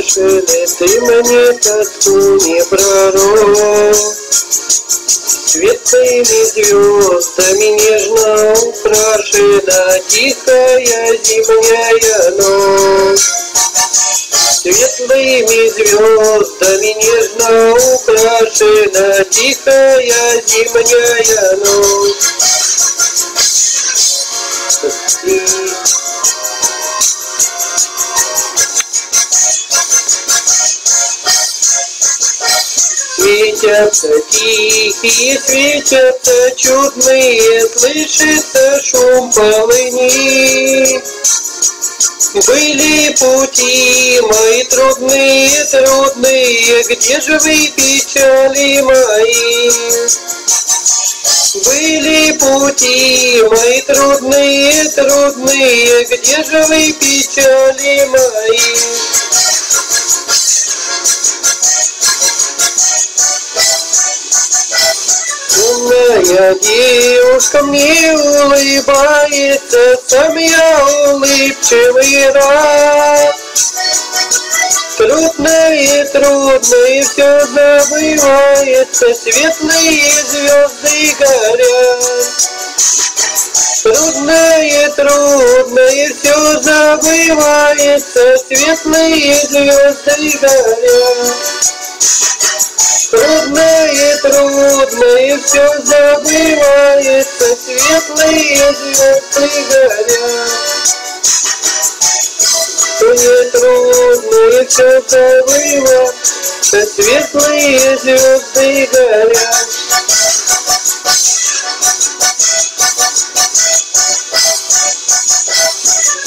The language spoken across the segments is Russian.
машины, ты мне тоску не пророк. Светлыми звездами нежно украшена тихая зимняя ночь. Светлыми звездами нежно украшена тихая зимняя ночь. Светятся тихие, светятся чудные, слышится шум полыни. Были пути мои трудные, трудные, где же вы, печали мои? Были пути мои трудные, трудные, где же вы, печали мои? Умная девушка мне улыбается, сам я улыбчивый рад. Трудное, трудное все забывается, светлые звезды горят. Трудное, трудное все забывается, светлые звезды горят. Трудное, трудное все забывается, светлые звезды горят. Трудное, трудное все забывается, светлые звезды горят.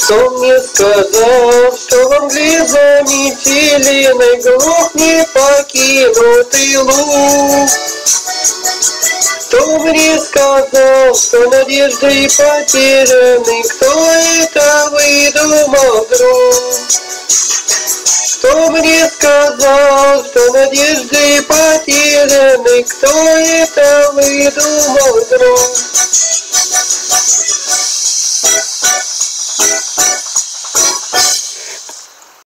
Кто мне сказал, что в Англии заметили глухнет покинутый луг? Кто мне сказал, что надежды потеряны? Кто это выдумал, друг? Кто мне сказал, что надежды потеряны? Кто это выдумал, друг?